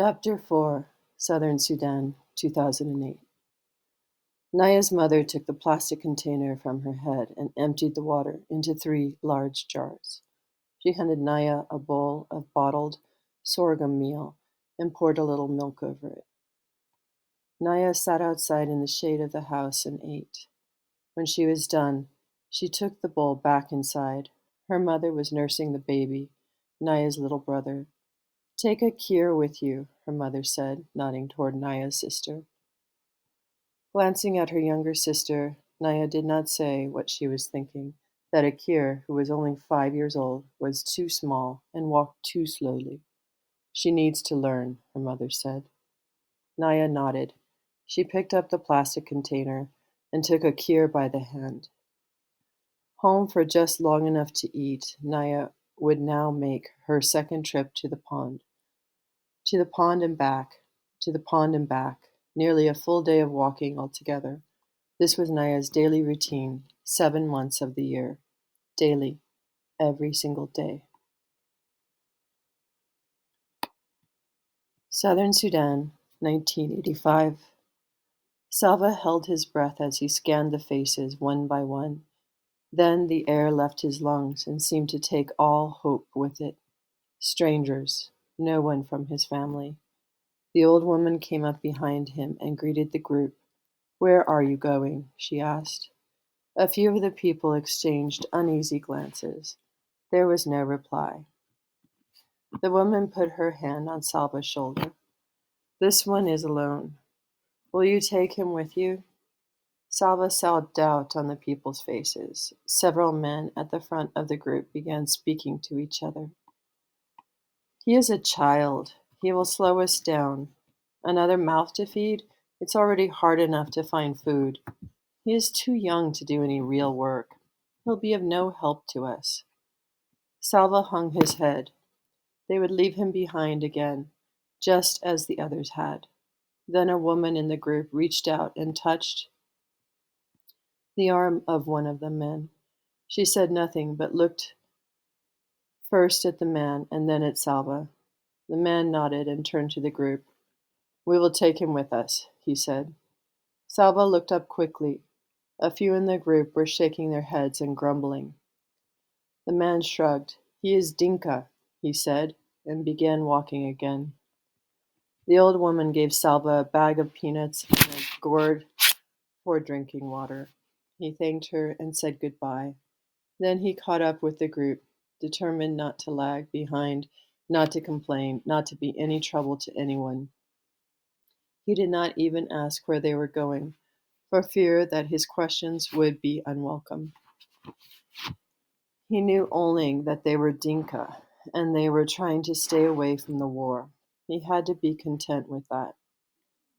Chapter 4, Southern Sudan, 2008. Naya's mother took the plastic container from her head and emptied the water into 3 large jars. She handed Naya a bowl of bottled sorghum meal and poured a little milk over it. Naya sat outside in the shade of the house and ate. When she was done, she took the bowl back inside. Her mother was nursing the baby, Naya's little brother. "Take a cure with you," her mother said, nodding toward Naya's sister. Glancing at her younger sister, Naya did not say what she was thinking, that Akir, who was only 5 years old, was too small and walked too slowly. "She needs to learn," her mother said. Naya nodded. She picked up the plastic container and took Akir by the hand. Home for just long enough to eat, Naya would now make her second trip to the pond. To the pond and back, to the pond and back, nearly a full day of walking altogether. This was Naya's daily routine, 7 months of the year. Daily, every single day. Southern Sudan, 1985. Salva held his breath as he scanned the faces one by one. Then the air left his lungs and seemed to take all hope with it. Strangers, no one from his family. The old woman came up behind him and greeted the group. "Where are you going?" she asked. A few of the people exchanged uneasy glances. There was no reply. The woman put her hand on Salva's shoulder. "This one is alone. Will you take him with you?" Salva saw doubt on the people's faces. Several men at the front of the group began speaking to each other. "He is a child. He will slow us down. Another mouth to feed? It's already hard enough to find food. He is too young to do any real work. He'll be of no help to us." Salva hung his head. They would leave him behind again, just as the others had. Then a woman in the group reached out and touched the arm of one of the men. She said nothing, but looked first at the man and then at Salva. The man nodded and turned to the group. "We will take him with us," he said. Salva looked up quickly. A few in the group were shaking their heads and grumbling. The man shrugged. "He is Dinka," he said, and began walking again. The old woman gave Salva a bag of peanuts and a gourd for drinking water. He thanked her and said goodbye. Then he caught up with the group, determined not to lag behind, not to complain, not to be any trouble to anyone. He did not even ask where they were going, for fear that his questions would be unwelcome. He knew only that they were Dinka, and they were trying to stay away from the war. He had to be content with that.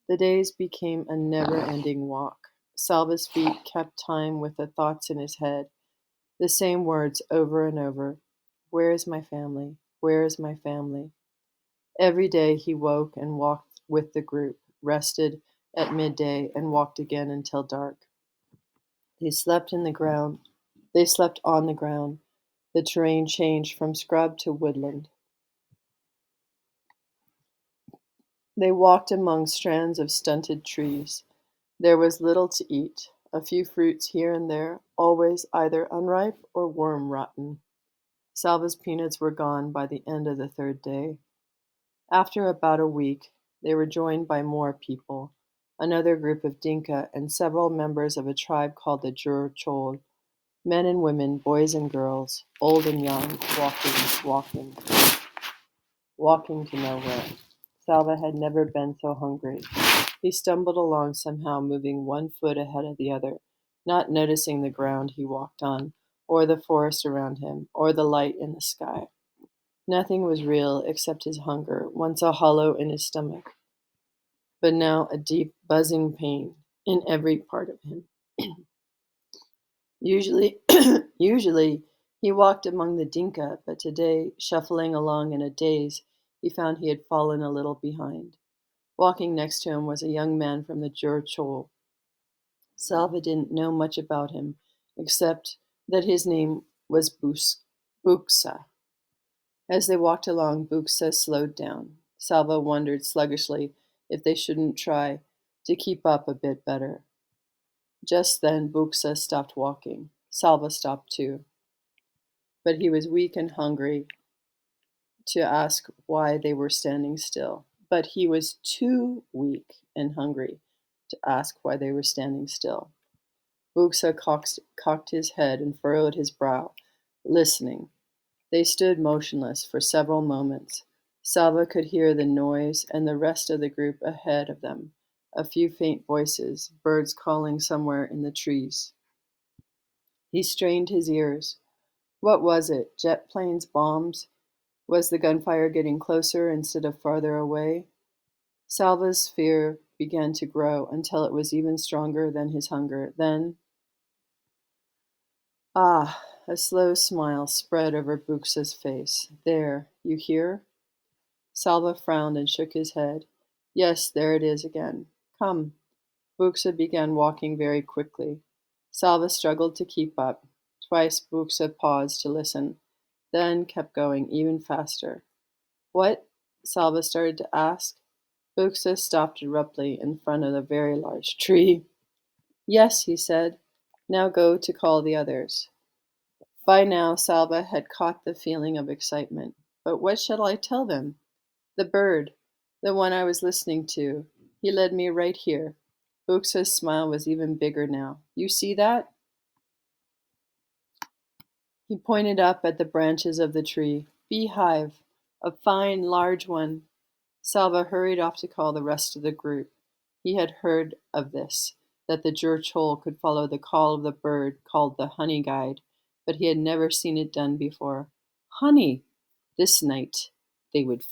The days became a never-ending walk. Salva's feet kept time with the thoughts in his head, the same words over and over. "Where is my family? Where is my family?" Every day he woke and walked with the group, rested at midday, and walked again until dark. They slept in the ground. They slept on the ground. The terrain changed from scrub to woodland. They walked among strands of stunted trees. There was little to eat, a few fruits here and there, always either unripe or worm-rotten. Salva's peanuts were gone by the end of the third day. After about a week, they were joined by more people, another group of Dinka and several members of a tribe called the Jur Chol, men and women, boys and girls, old and young, walking to nowhere. Salva had never been so hungry. He stumbled along somehow, moving one foot ahead of the other, not noticing the ground he walked on, or the forest around him, or the light in the sky. Nothing was real except his hunger, once a hollow in his stomach, but now a deep, buzzing pain in every part of him. Usually, he walked among the Dinka, but today, shuffling along in a daze, he found he had fallen a little behind. Walking next to him was a young man from the Jur Chol. Salva didn't know much about him, except that his name was Buksa. As they walked along, Buksa slowed down. Salva wondered sluggishly if they shouldn't try to keep up a bit better. Just then Buxa stopped walking. Salva stopped too, but he was weak and hungry to ask why they were standing still. But he was too weak and hungry to ask why they were standing still. Buxa cocked his head and furrowed his brow, listening. They stood motionless for several moments. Salva could hear the noise and the rest of the group ahead of them, a few faint voices, birds calling somewhere in the trees. He strained his ears. What was it? Jet planes, bombs? Was the gunfire getting closer instead of farther away? Salva's fear began to grow until it was even stronger than his hunger. Then, ah, a slow smile spread over Buxa's face. There, you hear? Salva frowned and shook his head. Yes, there it is again. Come. Buxa began walking very quickly. Salva struggled to keep up. Twice Buxa paused to listen, then kept going even faster. What? Salva started to ask. Buxa stopped abruptly in front of a very large tree. Yes, he said. Now go to call the others. By now Salva had caught the feeling of excitement. But what shall I tell them? The bird, the one I was listening to. He led me right here. Buxa's smile was even bigger now. You see that? He pointed up at the branches of the tree. Beehive, a fine, large one. Salva hurried off to call the rest of the group. He had heard of this, that the Jurchol could follow the call of the bird called the honey guide, but he had never seen it done before. Honey! This night they would